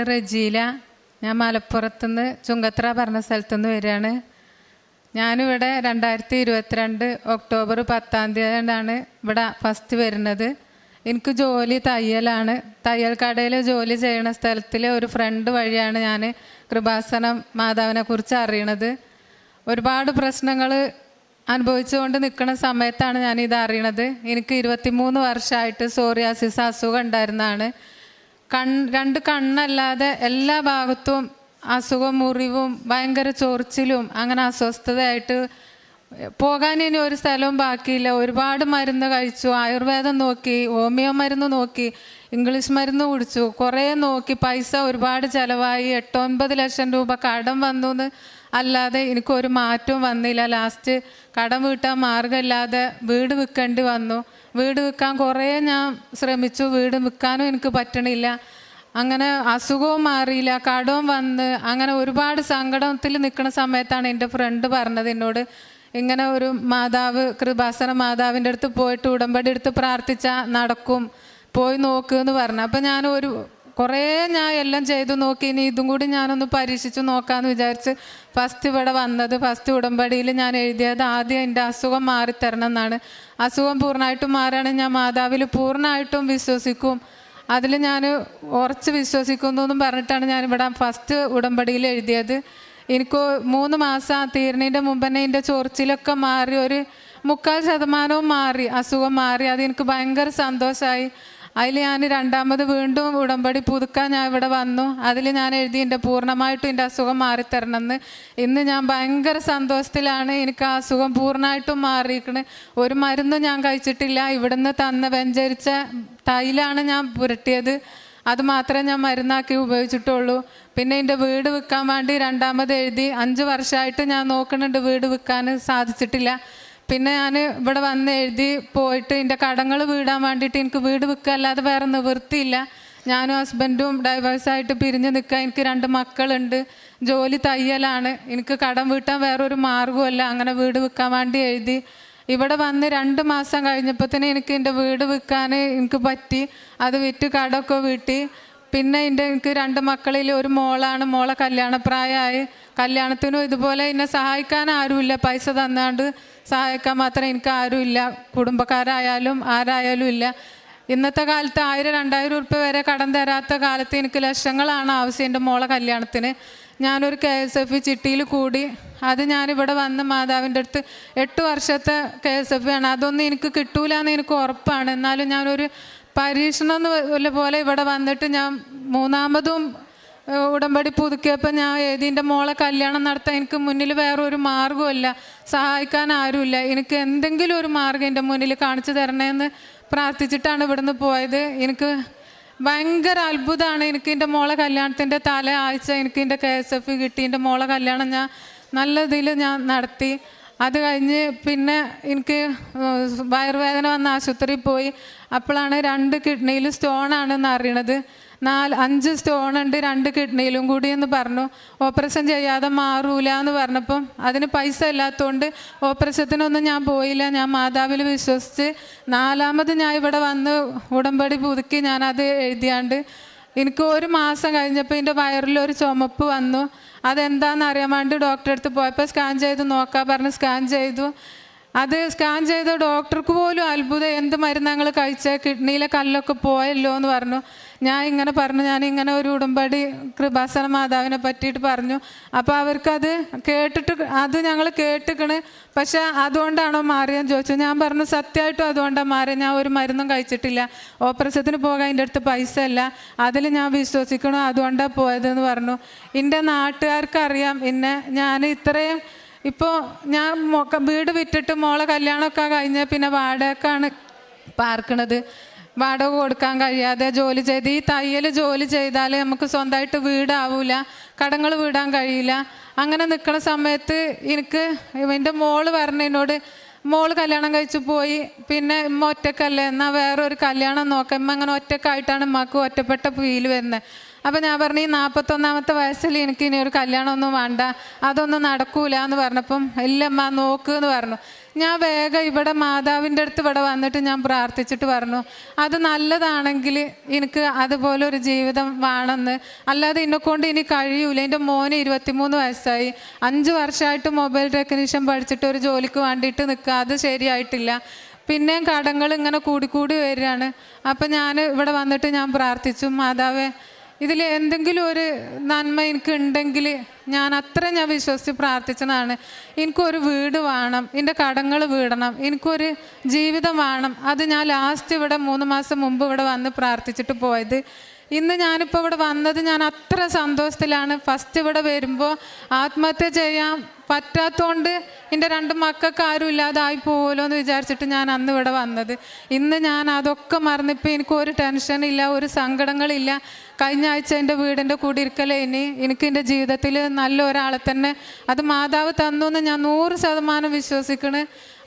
റജീല, ഞാൻ മലപ്പുറത്തുനിന്ന് ചുങ്കത്ര പറഞ്ഞ സ്ഥലത്തുനിന്ന് വരികയാണ്. ഞാനിവിടെ 2022 ഒക്ടോബർ 10 ഇവിടെ ഫസ്റ്റ് വരുന്നത്. എനിക്ക് ജോലി തയ്യലാണ്. തയ്യൽ കടയിൽ ജോലി ചെയ്യുന്ന സ്ഥലത്തിലെ ഒരു ഫ്രണ്ട് വഴിയാണ് ഞാൻ കൃപാസനം മാതാവിനെ കുറിച്ച് അറിയണത്. ഒരുപാട് പ്രശ്നങ്ങൾ അനുഭവിച്ചുകൊണ്ട് നിൽക്കുന്ന സമയത്താണ് ഞാനിത് അറിയണത്. എനിക്ക് 23 വർഷമായിട്ട് സോറിയാസിസ് അസുഖം ഉണ്ടായിരുന്നതാണ്. രണ്ട് കണ്ണല്ലാതെ എല്ലാ ഭാഗത്തും അസുഖം, മുറിവും ഭയങ്കര ചൊറിച്ചിലും അങ്ങനെ അസ്വസ്ഥതയായിട്ട് പോകാൻ ഇനി ഒരു സ്ഥലവും ബാക്കിയില്ല. ഒരുപാട് മരുന്ന് കഴിച്ചു, ആയുർവേദം നോക്കി, ഹോമിയോ മരുന്ന് നോക്കി, ഇംഗ്ലീഷ് മരുന്ന് കുടിച്ചു, കുറേ നോക്കി. പൈസ ഒരുപാട് ചിലവായി. 8-9 ലക്ഷം രൂപ കടം വന്നു എന്ന് അല്ലാതെ എനിക്കൊരു മാറ്റവും വന്നില്ല. ലാസ്റ്റ് കടം വീട്ടാൻ മാർഗമില്ലാതെ വീട് വിൽക്കേണ്ടി വന്നു. വീട് വിൽക്കാൻ കുറേ ഞാൻ ശ്രമിച്ചു, വീട് വിൽക്കാനും എനിക്ക് പറ്റണില്ല. അങ്ങനെ അസുഖവും മാറിയില്ല, കടവും വന്ന് അങ്ങനെ ഒരുപാട് സങ്കടത്തിൽ നിൽക്കുന്ന സമയത്താണ് എൻ്റെ ഫ്രണ്ട് പറഞ്ഞത് എന്നോട്, ഇങ്ങനെ ഒരു മാതാവ്, കൃപാസന മാതാവിൻ്റെ അടുത്ത് പോയിട്ട് ഉടമ്പടി എടുത്ത് പ്രാർത്ഥിച്ചാൽ നടക്കും, പോയി നോക്കുമെന്ന് പറഞ്ഞു. അപ്പം കുറേ ഞാൻ എല്ലാം ചെയ്തു നോക്കി. ഇനി ഇതും കൂടി ഞാനൊന്ന് പരീക്ഷിച്ച് നോക്കാമെന്ന് വിചാരിച്ച് ഫസ്റ്റ് ഇവിടെ വന്നത്. ഫസ്റ്റ് ഉടമ്പടിയിൽ ഞാൻ എഴുതിയത് ആദ്യം എൻ്റെ അസുഖം മാറിത്തരണം എന്നാണ്. അസുഖം പൂർണ്ണമായിട്ടും മാറുകയാണെങ്കിൽ ഞാൻ മാതാവിൽ പൂർണ്ണമായിട്ടും വിശ്വസിക്കും, അതിൽ ഞാൻ ഉറച്ച് വിശ്വസിക്കുന്നു എന്നും പറഞ്ഞിട്ടാണ് ഞാനിവിടെ ഫസ്റ്റ് ഉടമ്പടിയിൽ എഴുതിയത്. എനിക്ക് 3 മാസം തീരുന്നതിൻ്റെ മുമ്പ് തന്നെ എൻ്റെ ചൊറിച്ചിലൊക്കെ മാറി, ഒരു 3/4% മാറി, അസുഖം മാറി. അതെനിക്ക് ഭയങ്കര സന്തോഷമായി. അതിൽ ഞാൻ രണ്ടാമത് വീണ്ടും ഉടമ്പടി പുതുക്കാൻ ഞാൻ ഇവിടെ വന്നു. അതിൽ ഞാൻ എഴുതി എൻ്റെ പൂർണ്ണമായിട്ടും എൻ്റെ അസുഖം മാറിത്തരണമെന്ന്. ഇന്ന് ഞാൻ ഭയങ്കര സന്തോഷത്തിലാണ്. എനിക്ക് ആ അസുഖം പൂർണ്ണമായിട്ടും മാറിയിരിക്കണ്. ഒരു മരുന്നും ഞാൻ കഴിച്ചിട്ടില്ല. ഇവിടുന്ന് വെഞ്ചരിച്ച തൈലാണ് ഞാൻ പുരട്ടിയത്. അത് മാത്രമേ ഞാൻ മരുന്നാക്കി ഉപയോഗിച്ചിട്ടുള്ളൂ. പിന്നെ എൻ്റെ വീട് വിൽക്കാൻ വേണ്ടി രണ്ടാമത് എഴുതി. 5 വർഷമായിട്ട് ഞാൻ നോക്കുന്നുണ്ട്, വീട് വിൽക്കാൻ സാധിച്ചിട്ടില്ല. പിന്നെ ഞാൻ ഇവിടെ വന്ന് എഴുതി പോയിട്ട് എൻ്റെ കടങ്ങൾ വീടാൻ വേണ്ടിയിട്ട് എനിക്ക് വീട് വിൽക്കുക അല്ലാതെ വേറെ നിവൃത്തിയില്ല. ഞാനും ഹസ്ബൻഡും ഡൈവേഴ്സായിട്ട് പിരിഞ്ഞ് നിൽക്കുക. എനിക്ക് 2 മക്കളുണ്ട്. ജോലി തയ്യലാണ്. എനിക്ക് കടം വീട്ടാൻ വേറൊരു മാർഗ്ഗമല്ല. അങ്ങനെ വീട് വിൽക്കാൻ വേണ്ടി എഴുതി. ഇവിടെ വന്ന് 2 മാസം കഴിഞ്ഞപ്പോൾ തന്നെ എനിക്ക് എൻ്റെ വീട് വിൽക്കാൻ എനിക്ക് പറ്റി. അത് വിറ്റ് കടമൊക്കെ വീട്ടി. പിന്നെ എനിക്ക് 2 മക്കളിൽ ഒരു മോളാണ്. മോളെ കല്യാണപ്രായമായി. കല്യാണത്തിനും ഇതുപോലെ എന്നെ സഹായിക്കാൻ ആരുമില്ല. പൈസ തന്നാണ്ട് സഹായിക്കാൻ മാത്രം എനിക്ക് ആരുമില്ല. കുടുംബക്കാരായാലും ആരായാലും ഇല്ല. ഇന്നത്തെ കാലത്ത് 1000-2000 ഉറുപ്പ്യ വരെ കടം തരാത്ത കാലത്ത് എനിക്ക് ലക്ഷങ്ങളാണ് ആവശ്യം എൻ്റെ മോളെ കല്യാണത്തിന്. ഞാനൊരു KSF ചിട്ടിയിൽ കൂടി. അത് ഞാനിവിടെ വന്ന് മാതാവിൻ്റെ അടുത്ത് 8 വർഷത്തെ KSF ആണ്. അതൊന്നും എനിക്ക് കിട്ടൂല എന്ന് എനിക്ക് ഉറപ്പാണ്. എന്നാലും ഞാനൊരു പരീക്ഷണം പോലെ ഇവിടെ വന്നിട്ട് ഞാൻ 3ാമതും ഉടമ്പടി പുതുക്കിയപ്പോൾ ഞാൻ എൻ്റെ മോളെ കല്യാണം നടത്താൻ എനിക്ക് മുന്നിൽ വേറൊരു മാർഗ്ഗമില്ല. സഹായിക്കാൻ ആരുമില്ല. എനിക്ക് എന്തെങ്കിലും ഒരു മാർഗ്ഗം എൻ്റെ മുന്നിൽ കാണിച്ചു തരണേന്ന് പ്രാർത്ഥിച്ചിട്ടാണ് ഇവിടുന്ന് പോയത്. എനിക്ക് ഭയങ്കര അത്ഭുതമാണ്. എനിക്ക് എൻ്റെ മോളെ കല്യാണത്തിൻ്റെ തലേ ആഴ്ച എനിക്ക് എൻ്റെ KSF കിട്ടി. എൻ്റെ മോളെ കല്യാണം ഞാൻ നല്ല ഇതിൽ ഞാൻ നടത്തി. അത് കഴിഞ്ഞ് പിന്നെ എനിക്ക് വയറുവേദന വന്ന ആശുപത്രിയിൽ പോയി. അപ്പോഴാണ് 2 കിഡ്നിയിൽ സ്റ്റോണാണെന്ന് അറിയണത്. 5 സ്റ്റോണുണ്ട് 2 കിഡ്നിയിലും കൂടി എന്ന് പറഞ്ഞു. ഓപ്പറേഷൻ ചെയ്യാതെ മാറൂല എന്ന് പറഞ്ഞപ്പം അതിന് പൈസ ഇല്ലാത്തതുകൊണ്ട് ഓപ്പറേഷത്തിനൊന്നും ഞാൻ പോയില്ല. ഞാൻ മാതാവിൽ വിശ്വസിച്ച് 4ാമത് ഞാൻ ഇവിടെ വന്ന് ഉടമ്പടി പുതുക്കി ഞാനത് എഴുതിയാണ്ട് എനിക്ക് 1 മാസം കഴിഞ്ഞപ്പോൾ എൻ്റെ വയറിലൊരു ചുമപ്പ് വന്നു. അതെന്താണെന്ന് അറിയാൻ വേണ്ടി ഡോക്ടറെ അടുത്ത് പോയപ്പോൾ സ്കാൻ ചെയ്ത് നോക്കാൻ പറഞ്ഞ് സ്കാൻ ചെയ്തു. അത് സ്കാൻ ചെയ്ത ഡോക്ടർക്ക് പോലും അത്ഭുതം, എന്ത് മരുന്ന് ഞങ്ങൾ കഴിച്ചാൽ കിഡ്നിയിലെ കല്ലൊക്കെ പോയല്ലോ എന്ന് പറഞ്ഞു. ഞാൻ ഇങ്ങനെ ഒരു ഉടമ്പടി കൃപാസന മാതാവിനെ പറ്റിയിട്ട് പറഞ്ഞു. അപ്പോൾ അവർക്കത് കേട്ടിട്ട് അത് ഞങ്ങൾ കേട്ടിക്കണ്, പക്ഷെ അതുകൊണ്ടാണോ മാറിയെന്ന് ചോദിച്ചു. ഞാൻ പറഞ്ഞു സത്യമായിട്ടും അതുകൊണ്ടാണ് മാറിയത്. ഞാൻ ഒരു മരുന്നും കഴിച്ചിട്ടില്ല. ഓപ്പറേഷത്തിന് പോകാൻ എൻ്റെ അടുത്ത് പൈസ ഇല്ല. അതിൽ ഞാൻ വിശ്വസിക്കണം, അതുകൊണ്ടാണ് പോയതെന്ന് പറഞ്ഞു. എൻ്റെ നാട്ടുകാർക്കറിയാം ഞാൻ ഇത്രയും. ഇപ്പോൾ ഞാൻ വീട് വിറ്റിട്ട് മോളെ കല്യാണമൊക്കെ കഴിഞ്ഞ പിന്നെ വാടകയ്ക്കാണ് പാർക്കണത്. വാടക കൊടുക്കാൻ കഴിയാതെ ജോലി ചെയ്ത് ഈ തയ്യൽ ജോലി ചെയ്താൽ നമുക്ക് സ്വന്തമായിട്ട് വീടാവില്ല, കടങ്ങൾ വീടാൻ കഴിയില്ല. അങ്ങനെ നിൽക്കുന്ന സമയത്ത് എനിക്ക് എൻ്റെ മോള് പറഞ്ഞതിനോട്, മോള് കല്യാണം കഴിച്ചു പോയി, പിന്നെ ഒറ്റക്കല്ലേ, എന്നാൽ വേറൊരു കല്യാണം നോക്കാം. അങ്ങനെ ഒറ്റക്കായിട്ടാണ് ഉമ്മക്ക് ഒറ്റപ്പെട്ട ഫീൽ വരുന്നത്. അപ്പം ഞാൻ പറഞ്ഞു, ഈ 41ാമത്തെ വയസ്സിൽ എനിക്ക് ഇനി ഒരു കല്യാണമൊന്നും വേണ്ട, അതൊന്നും നടക്കൂല എന്ന് പറഞ്ഞപ്പം ഇല്ലമ്മ നോക്ക് എന്ന് പറഞ്ഞു. ഞാൻ വേഗം ഇവിടെ മാതാവിൻ്റെ അടുത്ത് ഇവിടെ വന്നിട്ട് ഞാൻ പ്രാർത്ഥിച്ചിട്ട് പറഞ്ഞു, അത് നല്ലതാണെങ്കിൽ എനിക്ക് അതുപോലെ ഒരു ജീവിതം വേണമെന്ന്, അല്ലാതെ എന്നെക്കൊണ്ട് ഇനി കഴിയൂല. എൻ്റെ മോന് 23 വയസ്സായി, 5 വർഷമായിട്ട് മൊബൈൽ ടെക്നീഷ്യൻ പഠിച്ചിട്ട് ഒരു ജോലിക്ക് വേണ്ടിയിട്ട് നിൽക്കുക, അത് ശരിയായിട്ടില്ല. പിന്നെയും കടങ്ങൾ ഇങ്ങനെ കൂടി വരികയാണ്. അപ്പം ഞാൻ ഇവിടെ വന്നിട്ട് ഞാൻ പ്രാർത്ഥിച്ചു, മാതാവേ ഇതിൽ എന്തെങ്കിലും ഒരു നന്മ എനിക്ക് ഉണ്ടെങ്കിൽ ഞാൻ വിശ്വസിച്ച് പ്രാർത്ഥിച്ചതാണ്. എനിക്കൊരു വീട് വേണം, എൻ്റെ കടങ്ങൾ വീടണം, എനിക്കൊരു ജീവിതം വേണം. അത് ഞാൻ ലാസ്റ്റ് ഇവിടെ 3 മാസം മുമ്പ് ഇവിടെ വന്ന് പ്രാർത്ഥിച്ചിട്ട് പോയത്. ഇന്ന് ഞാനിപ്പോൾ ഇവിടെ വന്നത് ഞാൻ അത്ര സന്തോഷത്തിലാണ്. ഫസ്റ്റ് ഇവിടെ വരുമ്പോൾ ആത്മഹത്യ ചെയ്യാൻ പറ്റാത്തതുകൊണ്ട് എൻ്റെ 2 മക്കൾക്ക് ആരും ഇല്ലാതായി പോകുമല്ലോ എന്ന് വിചാരിച്ചിട്ട് ഞാൻ അന്ന് ഇവിടെ വന്നത്. ഇന്ന് ഞാൻ അതൊക്കെ മറന്നിപ്പോൾ എനിക്കൊരു ടെൻഷനില്ല, ഒരു സങ്കടങ്ങളില്ല. കഴിഞ്ഞ ആഴ്ച എൻ്റെ വീടിൻ്റെ കുടിയിരിക്കലേ എനിക്ക് എൻ്റെ ജീവിതത്തിൽ നല്ല ഒരാളെ തന്നെ അത് മാതാവ് തന്നു എന്ന് ഞാൻ 100% വിശ്വസിക്കണ്.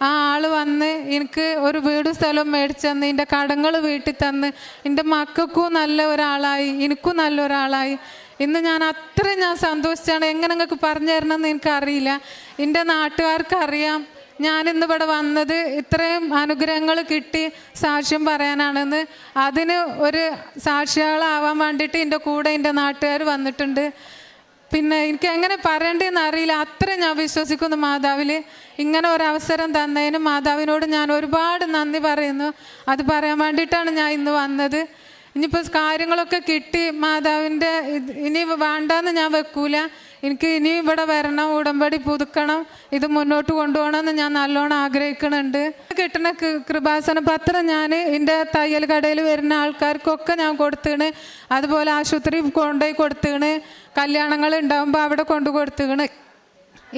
ആ ആൾ വന്ന് എനിക്ക് ഒരു വീടും സ്ഥലവും മേടിച്ച് തന്ന്, എൻ്റെ കടങ്ങൾ വീട്ടിൽ തന്ന്, എൻ്റെ മക്കൾക്കും നല്ല ഒരാളായി, എനിക്കും നല്ല ഒരാളായി. ഇന്ന് ഞാൻ സന്തോഷിച്ചാണ്. എങ്ങനെ നിങ്ങൾക്ക് പറഞ്ഞു തരണമെന്ന് എനിക്കറിയില്ല. എൻ്റെ നാട്ടുകാർക്കറിയാം ഞാനിന്ന് ഇവിടെ വന്നത് ഇത്രയും അനുഗ്രഹങ്ങൾ കിട്ടി സാക്ഷ്യം പറയാനാണെന്ന്. അതിന് ഒരു സാക്ഷികളാവാൻ വേണ്ടിയിട്ട് എൻ്റെ കൂടെ എൻ്റെ നാട്ടുകാർ വന്നിട്ടുണ്ട്. പിന്നെ എനിക്ക് എങ്ങനെ പറയേണ്ടതെന്ന് അറിയില്ല, അത്രയും ഞാൻ വിശ്വസിക്കുന്നു മാതാവിൽ. ഇങ്ങനെ ഒരവസരം തന്നതിന് മാതാവിനോട് ഞാൻ ഒരുപാട് നന്ദി പറയുന്നു. അത് പറയാൻ വേണ്ടിയിട്ടാണ് ഞാൻ ഇന്ന് വന്നത്. ഇനിയിപ്പോൾ കാര്യങ്ങളൊക്കെ കിട്ടി, മാതാവിൻ്റെ ഇനി വേണ്ടാന്ന് ഞാൻ വെക്കൂല. എനിക്ക് ഇനി ഇവിടെ വരണം, ഉടമ്പടി പുതുക്കണം, ഇത് മുന്നോട്ട് കൊണ്ടുപോകണമെന്ന് ഞാൻ നല്ലോണം ആഗ്രഹിക്കുന്നുണ്ട്. കിട്ടുന്ന കൃപാസന പത്രം ഞാൻ എൻ്റെ തയ്യൽ കടയിൽ വരുന്ന ആൾക്കാർക്കൊക്കെ ഞാൻ കൊടുത്തേണ്. അതുപോലെ ആശുപത്രി കൊണ്ടുപോയി കൊടുത്തേണ്, കല്യാണങ്ങൾ ഉണ്ടാകുമ്പോൾ അവിടെ കൊണ്ടു കൊടുത്തേണ്.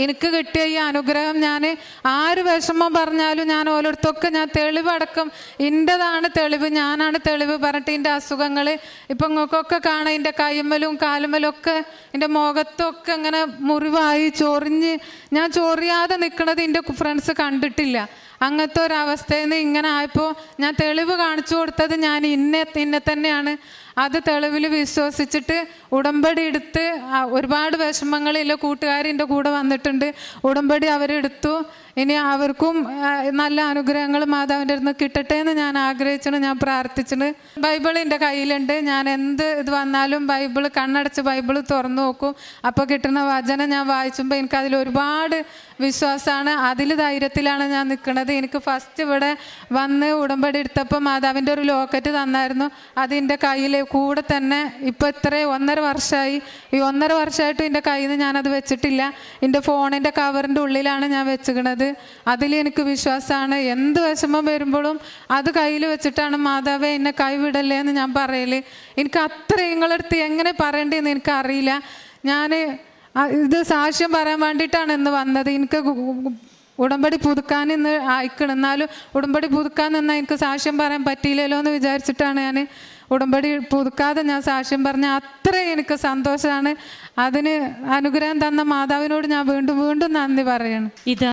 എനിക്ക് കിട്ടിയ ഈ അനുഗ്രഹം ഞാൻ ആര് വിഷമം പറഞ്ഞാലും ഞാൻ ഓരോരുത്തൊക്കെ ഞാൻ തെളിവടക്കം എൻ്റെതാണ് തെളിവ്, ഞാനാണ് തെളിവ് പറഞ്ഞിട്ട് എൻ്റെ അസുഖങ്ങൾ ഇപ്പം നിങ്ങൾക്കൊക്കെ കാണാം. എൻ്റെ കൈമ്മലും കാലുമ്മലും ഒക്കെ എൻ്റെ മുഖത്തൊക്കെ ഇങ്ങനെ മുറിവായി ചൊറിഞ്ഞ് ഞാൻ ചൊറിയാതെ നിൽക്കുന്നത് എൻ്റെ ഫ്രണ്ട്സ് കണ്ടിട്ടില്ല. അങ്ങനത്തെ ഒരവസ്ഥയിൽ നിന്ന് ഇങ്ങനെ ആയപ്പോൾ ഞാൻ തെളിവ് കാണിച്ചു കൊടുത്തത് ഞാൻ ഇന്നെ തന്നെയാണ്. അത് തെളിവിൽ വിശ്വസിച്ചിട്ട് ഉടമ്പടി എടുത്ത് ഒരുപാട് വിഷമങ്ങളില്ല കൂട്ടുകാരിൻ്റെ കൂടെ വന്നിട്ടുണ്ട്. ഉടമ്പടി അവരെടുത്തു. ഇനി അവർക്കും നല്ല അനുഗ്രഹങ്ങൾ മാതാവിൻ്റെ അടുത്ത് കിട്ടട്ടെ എന്ന് ഞാൻ ആഗ്രഹിച്ചിട്ട് ഞാൻ പ്രാർത്ഥിച്ചിട്ട്. ബൈബിൾ എൻ്റെ കയ്യിലുണ്ട്. ഞാൻ എന്ത് ഇത് വന്നാലും ബൈബിൾ കണ്ണടച്ച് ബൈബിൾ തുറന്നു നോക്കും. അപ്പോൾ കിട്ടുന്ന വചനം ഞാൻ വായിച്ചുമ്പോൾ എനിക്കതിൽ ഒരുപാട് വിശ്വാസമാണ്. അതിൽ ധൈര്യത്തിലാണ് ഞാൻ നിൽക്കുന്നത്. എനിക്ക് ഫസ്റ്റ് ഇവിടെ വന്ന് ഉടമ്പടി എടുത്തപ്പോൾ മാതാവിൻ്റെ ഒരു ലോക്കറ്റ് തന്നായിരുന്നു. അതിൻ്റെ കയ്യിൽ കൂടെ തന്നെ ഇപ്പോൾ ഇത്രയും 1.5 വർഷമായി. ഈ 1.5 വർഷമായിട്ടും എൻ്റെ കയ്യിൽ നിന്ന് ഞാനത് വെച്ചിട്ടില്ല. എൻ്റെ ഫോണിൻ്റെ കവറിൻ്റെ ഉള്ളിലാണ് ഞാൻ വെച്ചിരിക്കുന്നത്. അതിലെനിക്ക് വിശ്വാസമാണ്. എന്ത് വിഷമം വരുമ്പോഴും അത് കയ്യിൽ വെച്ചിട്ടാണ് മാതാവേ എന്നെ കൈവിടല്ലേ എന്ന് ഞാൻ പറയല്. എനിക്ക് അത്ര നിങ്ങളടുത്ത് എങ്ങനെ പറയേണ്ടതെന്ന് എനിക്കറിയില്ല. ഞാൻ ഇത് സാക്ഷ്യം പറയാൻ വേണ്ടിയിട്ടാണ് ഇന്ന് വന്നത്. എനിക്ക് ഉടമ്പടി പുതുക്കാൻ ഇന്ന് അയക്കണം. എന്നാലും ഉടമ്പടി പുതുക്കാൻ നിന്നാൽ എനിക്ക് സാക്ഷ്യം പറയാൻ പറ്റിയില്ലല്ലോ എന്ന് വിചാരിച്ചിട്ടാണ് ഞാൻ ഉടമ്പടി പുതുക്കാതെ ഞാൻ സാക്ഷ്യം പറഞ്ഞ. അത്രയും എനിക്ക് സന്തോഷമാണ്. അതിന് അനുഗ്രഹം തന്ന മാതാവിനോട് ഞാൻ വീണ്ടും നന്ദി പറയണം.